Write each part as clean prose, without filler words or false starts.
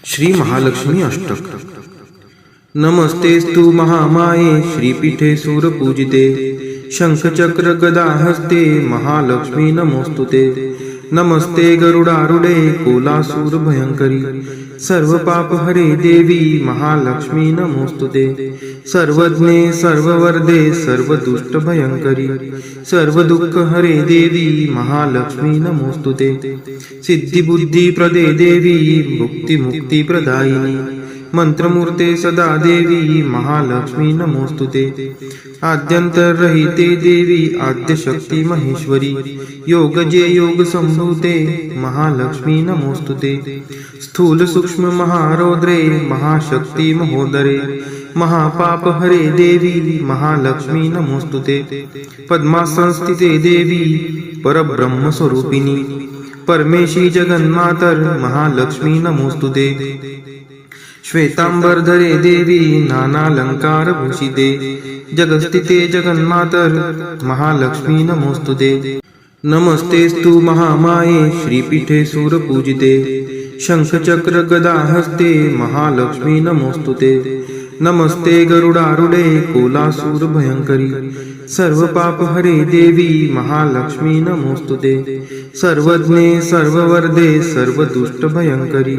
श्री महालक्ष्मी अष्टक। नमस्तेस्तु महामाये श्रीपीठे सूरपूजिते शंखचक्र गदा हस्ते महालक्ष्मी नमोस्तुते। नमस्ते गरुडारूढे कोलासूर भयंकरी सर्व पाप हरे देवी महालक्ष्मी नमोस्तुते। सर्वज्ञे सर्ववर्धे सर्वदुष्ट भयंकरी सर्व दुःख हरे देवी महालक्ष्मी नमोस्तुते। सिद्धि बुद्धि प्रदे देवी मुक्ति मुक्ति प्रदायिनी मंत्रमूर्ते सदा देवी महालक्ष्मी नमोस्तुते। आद्यंतरहिते देवी आद्यशक्ति महेश्वरी योगजे योग संभूते महालक्ष्मी नमोस्तुते। स्थूल सूक्ष्म महारौद्रे महाशक्ति महोदरे महापाप हरे देवी महालक्ष्मी नमोस्तुते। पद्मासनस्थिते देवी परब्रह्म स्वरूपिणी परमेशी जगन्मातर महालक्ष्मी नमोस्तुते। श्वेतांबरधरे देवी नानालंकार भूषिते जगस्थिते जगन्मातर महालक्ष्मी नमोस्तुते। नमस्तेस्तु महामाये श्रीपीठे सूरपूजिते शंखचक्र गदा हस्ते महालक्ष्मी नमोस्तुते। नमस्ते गरुडारूढे कोलासूर भयंकरी सर्व पाप हरे देवी महालक्ष्मी नमोस्तुते। सर्वज्ञे सर्ववर्धे सर्वदुष्ट भयंकरी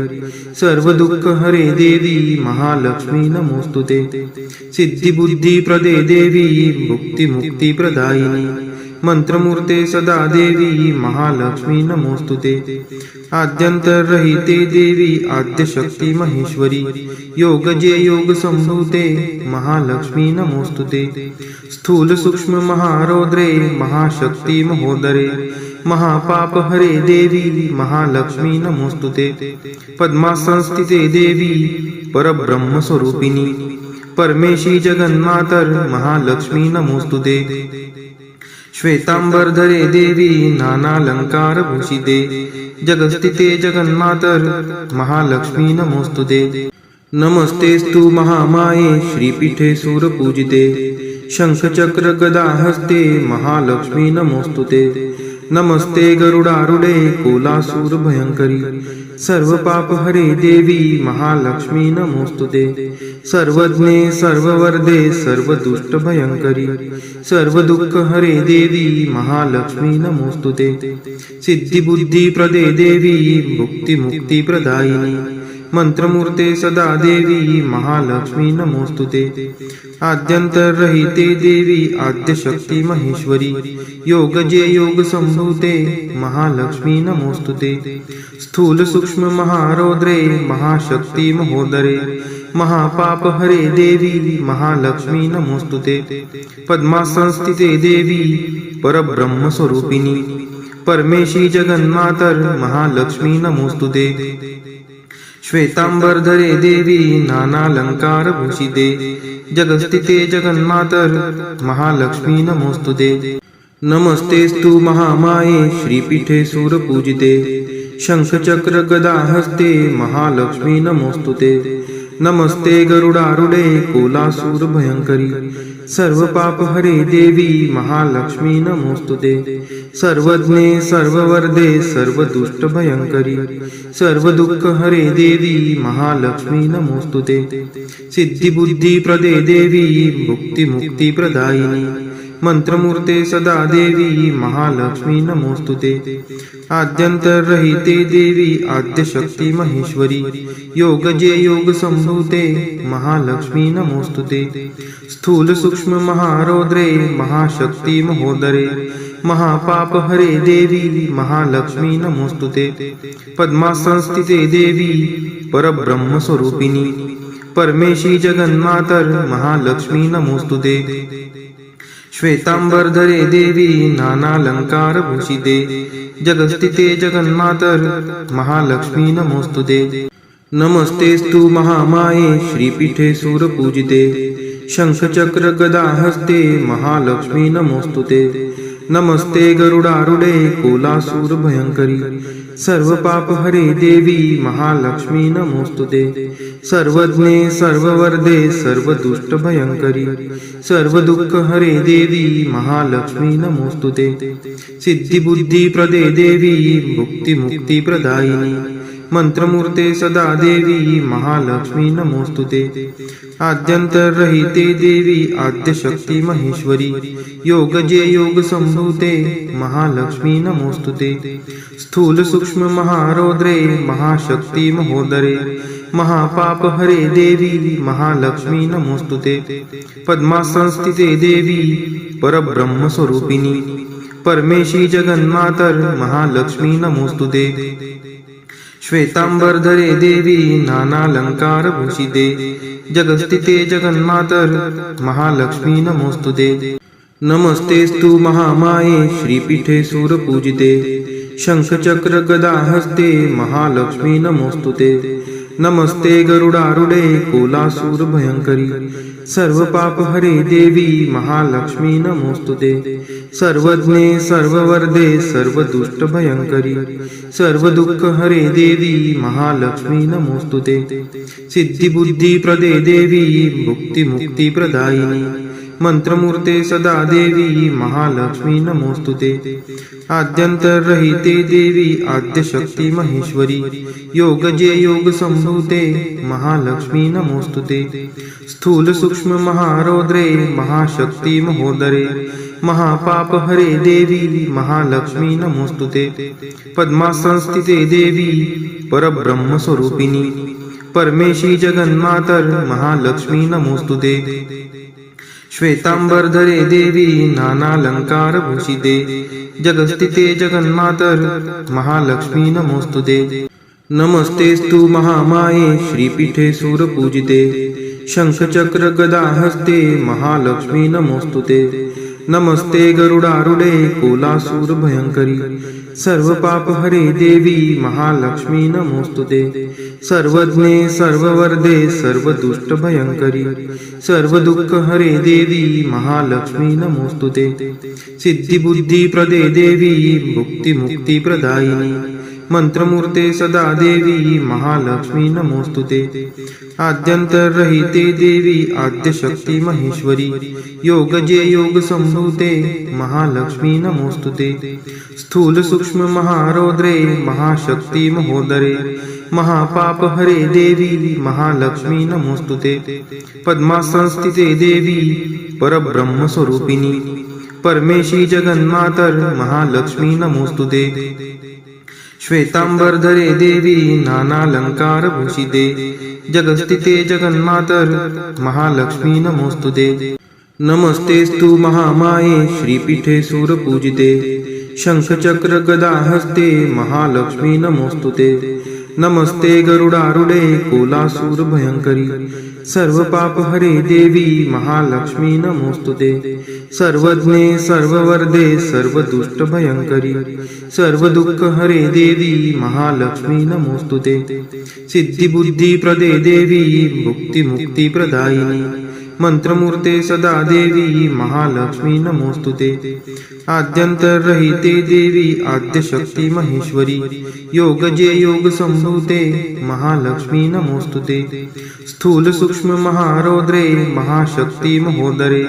सर्व दुःख हरे देवी महालक्ष्मी नमोस्तुते। सिद्धि बुद्धि प्रदे देवी मुक्ति मुक्ति प्रदायिनी मंत्रमूर्ते सदा देवी महालक्ष्मी नमोस्तुते। आद्यंतरहिते देवी आद्यशक्ति महेश्वरी योगजे योग संभूते महालक्ष्मी नमोस्तुते। स्थूल सूक्ष्म महारौद्रे महाशक्ति महोदरे महापाप हरे देवी महालक्ष्मी नमोस्तुते। पद्मासनस्थिते देवी परब्रह्म स्वरूपिणी परमेशी जगन्मातर महालक्ष्मी नमोस्तुते। श्वेतांबरधरे देवी नानालंकार भूषिते जगस्थिते जगन्मातर महालक्ष्मी नमोस्तुते। नमस्तेस्तु महामाये श्रीपीठे सूरपूजिते शंखचक्र गदा हस्ते महालक्ष्मी नमोस्तुते। नमस्ते गरुडारूढे कोलासूर भयंकरी सर्व पाप हरे देवी महालक्ष्मी नमोस्तुते। सर्वज्ञे सर्ववर्धे सर्वदुष्ट भयंकरी सर्व दुःख हरे देवी महालक्ष्मी नमोस्तुते। सिद्धि बुद्धि प्रदे देवी मुक्ति मुक्ति प्रदायिनी मंत्रमूर्ते सदा देवी महालक्ष्मी नमोस्तुते। आद्यंतरहिते देवी आद्यशक्ति महेश्वरी योगजे योग संभूते महालक्ष्मी नमोस्तुते। स्थूल सूक्ष्म महारौद्रे महाशक्ति महोदरे महापाप हरे देवी महालक्ष्मी नमोस्तुते। पद्मासनस्थिते देवी परब्रह्म स्वरूपिणी परमेशी जगन्मातर महालक्ष्मी नमोस्तुते। श्वेतांबरधरे देवी नानालंकार भूषिते जगस्थिते जगन्मातर महालक्ष्मी नमोस्तुते। नमस्तेस्तु महामाये श्रीपीठे सूरपूजिते शंखचक्र गदा हस्ते महालक्ष्मी नमोस्तुते। नमस्ते गरुडारूढे कोलासूर भयंकरी सर्व पाप हरे देवी महालक्ष्मी नमोस्तुते। सर्वज्ञे सर्ववर्धे सर्वदुष्ट भयंकरी सर्व दुःख हरे देवी महालक्ष्मी नमोस्तुते। सिद्धि बुद्धि प्रदे देवी मुक्ति मुक्ति प्रदायिनी मंत्रमूर्ते सदा देवी महालक्ष्मी नमोस्तुते। आद्यंतरहिते देवी आद्यशक्ति महेश्वरी योगजे योग संभूते महालक्ष्मी नमोस्तुते। स्थूल सूक्ष्म महारौद्रे महाशक्ति महोदरे महापाप हरे देवी महालक्ष्मी नमोस्तुते। पद्मासनस्थिते देवी परब्रह्म स्वरूपिणी परमेशी जगन्मातर महालक्ष्मी नमोस्तुते। श्वेतांबरधरे देवी नानालंकार भूषिते जगस्थिते जगन्मातर महालक्ष्मी नमोस्तुते। नमस्तेस्तु महामाये श्रीपीठे सूरपूजिते शंखचक्र गदा हस्ते महालक्ष्मी नमोस्तुते। नमस्ते गरुडारूढे कोलासूर भयंकरी सर्व पाप हरे देवी महालक्ष्मी नमोस्तुते। सर्वज्ञे सर्ववर्धे सर्वदुष्ट भयंकरी सर्व दुःख हरे देवी महालक्ष्मी नमोस्तुते। सिद्धि बुद्धि प्रदे देवी मुक्ति मुक्ति प्रदायिनी मंत्रमूर्ते सदा देवी महालक्ष्मी नमोस्तुते आद्यंतरहिते देवी आद्यशक्ती महेश्वरी योगजे योग संभूते महालक्ष्मी नमोस्तुते स्थूल सूक्ष्म महारौद्रे महाशक्ती महोदरे महापाप हरे देवी महालक्ष्मी नमोस्तुते पद्मासनस्थिते देवी परब्रह्म स्वरूपिणी परमेशी जगन्मातर महालक्ष्मी नमोस्तुते श्वेतांबरधरे देवी नानालंकार भूषिते जगस्थिते जगन्मातर महालक्ष्मी नमोस्तुते नमस्तेस्तु महामाये श्रीपीठे सूरपूजिते शंखचक्र गदा हस्ते महालक्ष्मी नमोस्तुते नमस्ते गरुडारूढे कोलासूर भयंकरी सर्व पाप हरे देवी महालक्ष्मी नमोस्तुते सर्वज्ञे सर्ववर्धे सर्व दुष्ट भयंकरी सर्व दुःख हरे देवी महालक्ष्मी नमोस्तुते सिद्धी बुद्धी प्रदे देवी भुक्ती मुक्ती प्रदायिनी मंत्रमूर्ते सदा देवी महालक्ष्मी नमोस्तुते आद्यंतरहिते देवी आद्यशक्ती महेश्वरी योगजे योग संभूते महालक्ष्मी नमोस्तुते स्थूल सूक्ष्म महारौद्रे महाशक्ती महोदरे महापाप हरे देवी महालक्ष्मी नमोस्तुते पद्मासनस्थिते देवी परब्रह्म स्वरूपिणी परमेशी जगन्मातर महालक्ष्मी नमोस्तुते श्वेतांबरधरे देवी नानालंकार भूषिते जगस्थिते जगन्मातर महालक्ष्मी नमोस्तुते नमस्तेस्तु महामाये श्रीपीठे सूरपूजिते शंखचक्र गदा हस्ते महालक्ष्मी नमोस्तुते नमस्ते गरुडारूढे कोलासूर भयंकरी सर्व पाप हरे देवी महालक्ष्मी नमोस्तुते सर्वज्ञे सर्ववर्धे सर्व दुष्ट भयंकरी सर्व दुःख हरे देवी महालक्ष्मी नमोस्तुते सिद्धी बुद्धी प्रदे देवी भुक्ती मुक्ती प्रदायिनी मंत्रमूर्ते सदा देवी महालक्ष्मी नमोस्तुते आद्यंतरहिते देवी आद्यशक्ती महेश्वरी योगजे योग संभूते महालक्ष्मी नमोस्तुते स्थूल सूक्ष्म महारौद्रे महाशक्ती महोदरे महापाप हरे देवी महालक्ष्मी नमोस्तुते पद्मासनस्थिते देवी परब्रह्म स्वरूपिणी परमेशी जगन्मातर महालक्ष्मी नमोस्तुते श्वेतांबरधरे देवी नानालंकार भूषिते जगस्थिते जगन्मातर महालक्ष्मी नमोस्तुते नमस्तेस्तु महामाये श्रीपीठे सूरपूजिते शंखचक्र गदा हस्ते महालक्ष्मी नमोस्तुते नमस्ते गरुडारूढे कोलासूर भयंकरी सर्व पाप हरे देवी महालक्ष्मी नमोस्तुते सर्वज्ञे सर्ववर्धे सर्व दुष्ट भयंकरी सर्व दुःख हरे देवी महालक्ष्मी नमोस्तुते सिद्धी बुद्धी प्रदे देवी भुक्ती मुक्ती प्रदायिनी मंत्रमूर्ते सदा देवी महालक्ष्मी नमोस्तुते आद्यंतरहिते देवी आद्यशक्ती महेश्वरी योगजे योग संभूते महालक्ष्मी नमोस्तुते स्थूल सूक्ष्म महारौद्रे महाशक्ती महोदरे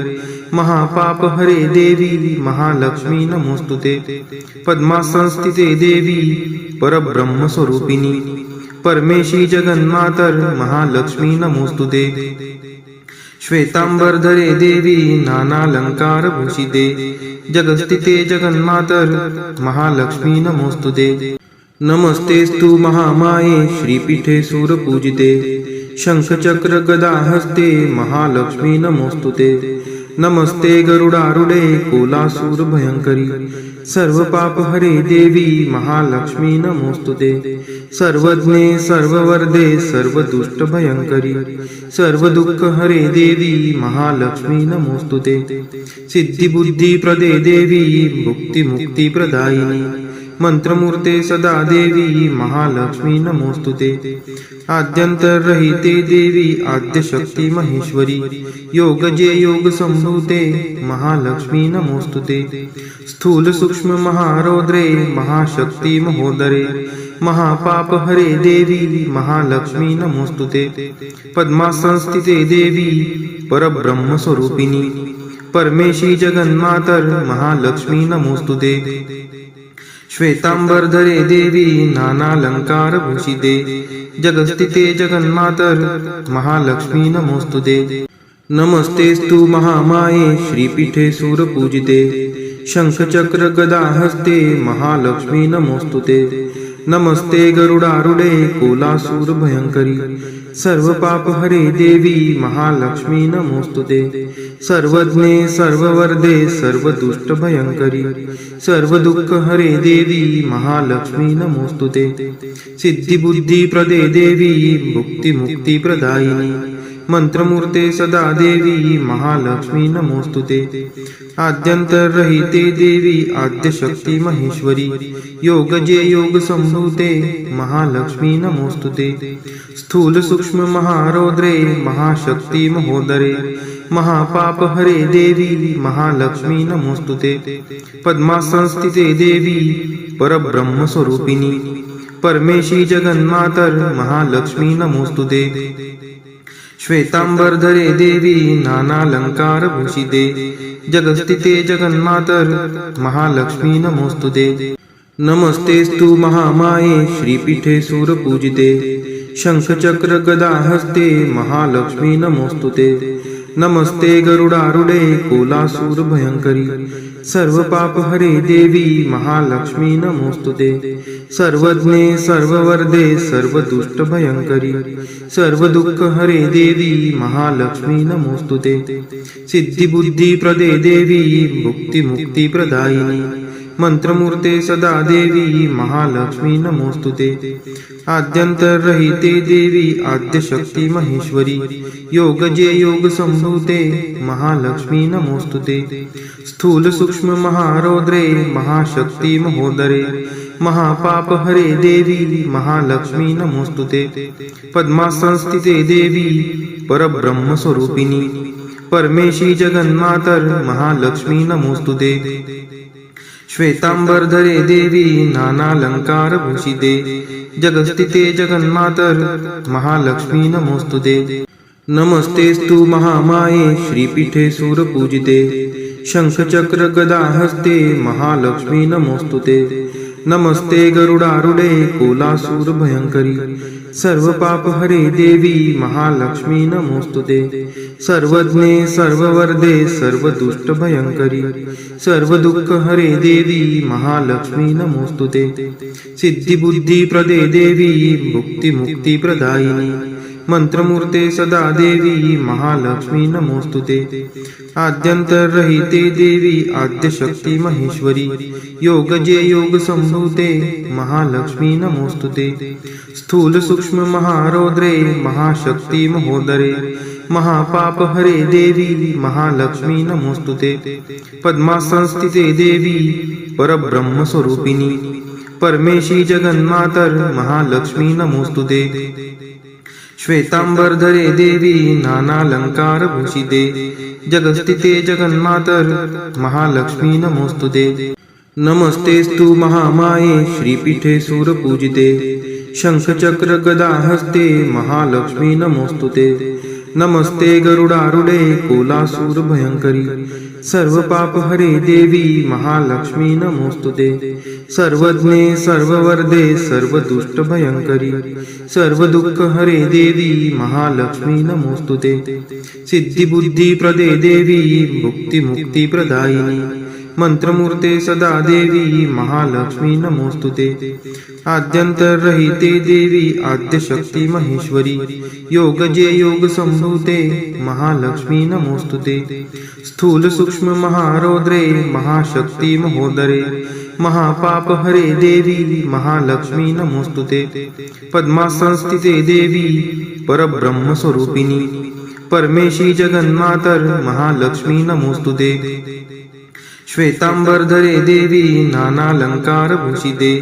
महापाप हरे देवी महालक्ष्मी नमोस्तुते पद्मासनस्थिते देवी परब्रह्म स्वरूपिणी परमेशी जगन्मातर महालक्ष्मी नमोस्तुते श्वेतांबरधरे देवी नानालंकार भूषिते जगस्थिते जगन्मातर महालक्ष्मी नमोस्तुते नमस्तेस्तु महामाये श्रीपीठे सूरपूजिते शंखचक्र गदा हस्ते महालक्ष्मी नमोस्तुते नमस्ते गरुडारूढे कोलासूर भयंकरी सर्व पाप हरे देवी महालक्ष्मी नमोस्तुते सर्वज्ञे सर्ववर्धे सर्व दुष्ट भयंकरी सर्व दुःख हरे देवी महालक्ष्मी नमोस्तुते सिद्धी बुद्धी प्रदे देवी भुक्ती मुक्ती प्रदायिनी मंत्रमूर्ते सदा देवी महालक्ष्मी नमोस्तुते आद्यंतरहिते देवी आद्यशक्ती महेश्वरी योगजे योग संभूते महालक्ष्मी नमोस्तुते स्थूल सूक्ष्म महारौद्रे महाशक्ती महोदरे महापाप हरे देवी महालक्ष्मी नमोस्तुते पद्मासनस्थिते देवी परब्रह्म स्वरूपिणी परमेशी जगन्मातर महालक्ष्मी नमोस्तुते श्वेतांबरधरे देवी नानालंकारभूषिते जगस्थिते जगन्मातर महालक्ष्मी नमोस्तुते। नमस्तेस्तु महामाये श्रीपीठे सूरपूजिते शंखचक्र गदाहस्ते महालक्ष्मी नमोस्तुते। नमस्ते गरुडारूढे कोलासूर भयंकरी सर्वपापहरे देवी महालक्ष्मी नमोस्तुते। सर्वज्ञे सर्ववरदे सर्वदुष्टभयंकरी सर्वदुःखहरे देवी महालक्ष्मी नमोस्तुते। सिद्धिबुद्धिप्रदे देवी भुक्तिमुक्तिप्रदायिनी मंत्रमूर्ते सदा देवी महालक्ष्मी नमोस्तुते। आद्यंतरहिते देवी आद्यशक्ती महेश्वरी योगजे योग संभूते महालक्ष्मी नमोस्तुते। स्थूल सूक्ष्म महारौद्रे महाशक्ती महोदरे महापापहरे देवी महालक्ष्मी नमोस्तुते। पद्मासनस्थिते देवी परब्रह्म स्वरूपिणी परमेशी जगन्मातर महालक्ष्मी नमोस्तुते। श्वेतांबरधरे देवी नानालंकारभूषिते जगस्थिते जगन्मातर महालक्ष्मी नमोस्तुते। नमस्तेस्तु महामाये श्रीपीठे सूरपूजिते शंखचक्र गदाहस्ते महालक्ष्मी नमोस्तुते। नमस्ते गरुडारूढे कोलासूर भयंकरी सर्वपापहरे देवी महालक्ष्मी नमोस्तुते। सर्वज्ञे सर्ववरदे सर्वदुष्टभयंकरी सर्वदुःखहरे देवी महालक्ष्मी नमोस्तुते। सिद्धिबुद्धिप्रदे देवी भुक्तिमुक्तिप्रदायिनी मंत्रमूर्ते सदा देवी महालक्ष्मी नमोस्तुते। आद्यंतरहिते देवी आद्यशक्ती महेश्वरी योगजे योग संभूते महालक्ष्मी नमोस्तुते। स्थूल सूक्ष्म महारौद्रे महाशक्ती महोदरे महापापहरे देवी महालक्ष्मी नमोस्तुते। पद्मासनस्थिते देवी परब्रह्म स्वरूपिणी परमेशी जगन्मातर महालक्ष्मी नमोस्तुते। श्वेतांबरधरे देवी नानालंकारभूषिते जगस्थिते जगन्मातर महालक्ष्मी नमोस्तुते। नमस्तेस्तु महामाये श्रीपीठे सूरपूजिते शंखचक्र गदाहस्ते महालक्ष्मी नमोस्तुते। नमस्ते गरुडारूढे कोलासूर भयंकरी सर्वपापहरे देवी महालक्ष्मी नमोस्तुते। सर्वज्ञे सर्ववरदे सर्वदुष्टभयंकरी सर्वदुःखहरे देवी महालक्ष्मी नमोस्तुते। सिद्धिबुद्धिप्रदे देवी भुक्तिमुक्तिप्रदायिनी मंत्रमूर्ते सदा देवी महालक्ष्मी नमोस्तुते। आद्यंतरहिते देवी आद्यशक्ती महेश्वरी योगजे योग संभूते महालक्ष्मी नमोस्तुते। स्थूल सूक्ष्म महारौद्रे महाशक्ती महोदरे महापापहरे देवी महालक्ष्मी नमोस्तुते। पद्मासनस्थिते देवी परब्रह्म स्वरूपिणी परमेशी जगन्मातर महालक्ष्मी नमोस्तुते। श्वेतांबरधरे देवी नानालंकारभूषिते जगस्थिते जगन्मातर महालक्ष्मी नमोस्तुते। नमस्तेस्तु महामाये श्रीपीठे सूरपूजिते शंखचक्र गदाहस्ते महालक्ष्मी नमोस्तुते। नमस्ते गरुडारूढे कोलासूर भयंकरी सर्वपापहरे देवी महालक्ष्मी नमोस्तुते। सर्वज्ञे सर्ववरदे सर्वदुष्टभयंकरी सर्वदुःखहरे देवी महालक्ष्मी नमोस्तुते। सिद्धिबुद्धिप्रदे देवी भुक्तिमुक्तिप्रदायिनी मंत्रमूर्ते सदा देवी महालक्ष्मी नमोस्तुते। आद्यंतरहिते देवी आद्यशक्ती महेश्वरी योगजे योग संभूते महालक्ष्मी नमोस्तुते। स्थूल सूक्ष्म महारौद्रे महाशक्ती महोदरे महापापहरे देवी महालक्ष्मी नमोस्तुते। पद्मासनस्थिते देवी परब्रह्म स्वरूपिणी परमेशी जगन्मातर महालक्ष्मी नमोस्तुते। श्वेतांबरधरे देवी नानालंकारभूषिते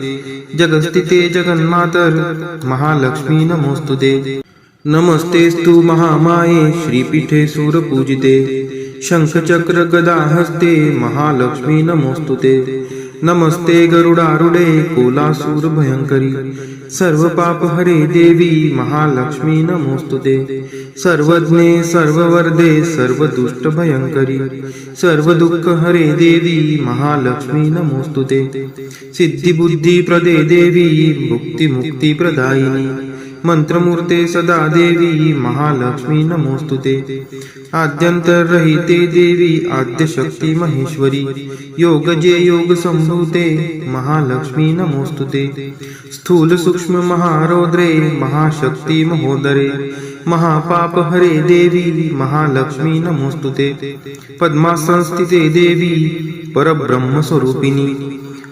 जगस्थिते जगन्मातर महालक्ष्मी नमोस्तुते। नमस्तेस्तु महामाये श्रीपीठे सूरपूजिते शंखचक्र गदाहस्ते महालक्ष्मी नमोस्तुते। नमस्ते गरुडारूढे कोलासूर भयंकरी सर्व पाप हरे देवी महालक्ष्मी नमोस्तुते सर्वज्ञे सर्ववर्धे सर्व दुष्ट भयंकरी सर्व दुःख हरे देवी महालक्ष्मी नमोस्तुते सिद्धी बुद्धी प्रदे देवी मुक्ती मुक्ती प्रदायिनी मंत्रमूर्ते सदा देवी महालक्ष्मी नमोस्तुते आद्यंतरहिते देवी आद्यशक्ती महेश्वरी योगजे योग संभूते महालक्ष्मी नमोस्तुते स्थूल सूक्ष्म महारौद्रे महाशक्ती महोदरे महापाप हरे देवी महालक्ष्मी नमोस्तुते पद्मासनस्थिते देवी परब्रह्म स्वरूपिणी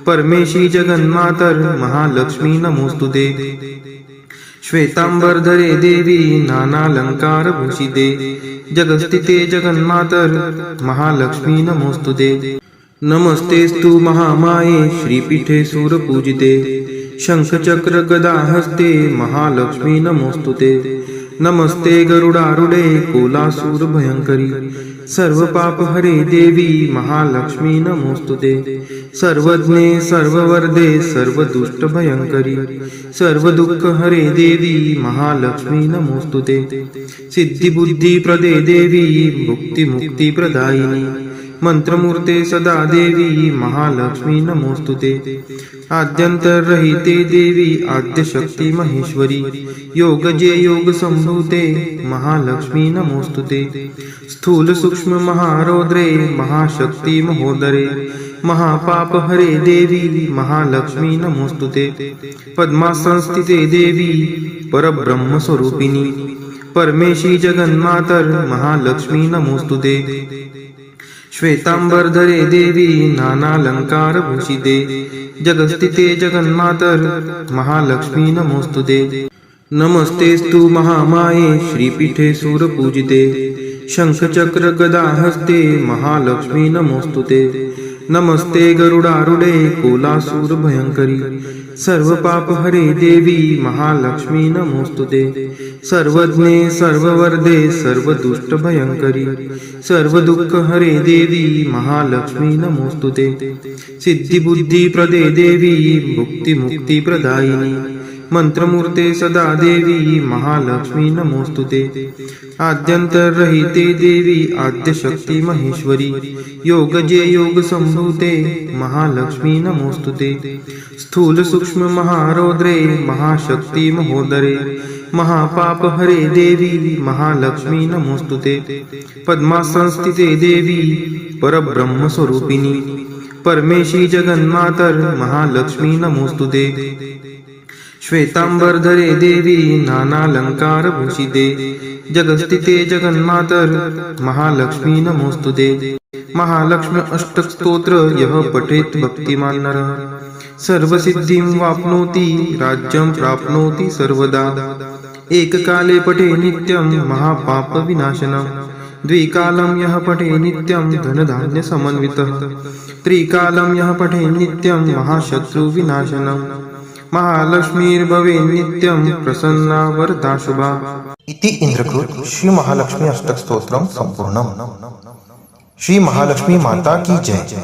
परमेशी जगन्मातर महालक्ष्मी नमोस्तुते श्वेतांबरधरे देवी नानालंकार भूषिते जगस्थिते जगन्मातर महालक्ष्मी नमोस्तुते नमस्तेस्तु महामाये श्रीपीठे सूरपूजिते शंखचक्र गदा हस्ते महालक्ष्मी नमोस्तुते नमस्ते गरुडारूढे कोलासूर भयंकरी सर्व पाप हरे देवी महालक्ष्मी नमोस्तुते सर्वज्ञे सर्ववर्धे सर्व दुष्ट भयंकरी सर्व दुःख हरे देवी महालक्ष्मी नमोस्तुते सिद्धी बुद्धी प्रदे देवी मुक्ती मुक्ती प्रदायिनी मंत्रमूर्ते सदा देवी महालक्ष्मी नमोस्तुते आद्यंतरहिते देवी आद्यशक्ती महेश्वरी योगजे योग संभूते महालक्ष्मी नमोस्तुते स्थूल सूक्ष्म महारौद्रे महाशक्ती महोदरे महापाप हरे देवी महालक्ष्मी नमोस्तुते पद्मासनस्थिते देवी परब्रह्म स्वरूपिणी परमेशी जगन्मातर महालक्ष्मी नमोस्तुते श्वेतांबरधरे देवी नानालंकार भूषिते जगस्थिते जगन्मातर महालक्ष्मी नमोस्तुते नमस्तेस्तु महामाये श्रीपीठे सूरपूजिते शंखचक्र गदा हस्ते महालक्ष्मी नमोस्तुते नमस्ते गरुडारूढे कोलासूर भयंकरी सर्व पाप हरे देवी महालक्ष्मी नमोस्तुते सर्वज्ञे सर्ववर्धे सर्व दुष्ट भयंकरी सर्व दुःख हरे देवी महालक्ष्मी नमोस्तुते सिद्धी बुद्धी प्रदे देवी मुक्ती मुक्ती प्रदायिनी मंत्रमूर्ते सदा देवी महालक्ष्मी नमोस्तुते आद्यंतरहिते देवी आद्यशक्ती महेश्वरी योगजे योग संभूते महालक्ष्मी नमोस्तुते स्थूल सूक्ष्म महारौद्रे महाशक्ती महोदरे महापाप हरे देवी महालक्ष्मी नमोस्तुते पद्मासनस्थिते देवी परब्रह्म स्वरूपिणी परमेशी जगन्मातर महालक्ष्मी नमोस्तुते श्वेतांबरधरे देवी नानालंकार भूषिते जगस्थिते जगन्मातर महालक्ष्मी नमोस्तुते महालक्ष्मी अष्टक स्तोत्र यः पठेत् भक्तिमान् नरः सर्वसिद्धिं वाप्नोति राज्यं प्राप्नोति सर्वदा एककाले पठे नित्यं महापाप विनाशनम् द्विकालं यः पठे नित्यं धनधान्य समन्वितः त्रिकालं यः पठे नित्यं महाशत्रु विनाशनम् महालक्ष्मीर्भवे नित्यं प्रसन्ना वरदा शुभा। इति इंद्रकृत श्री महालक्ष्मी अष्टक स्तोत्रम संपूर्णम। श्री महालक्ष्मी माता की जय।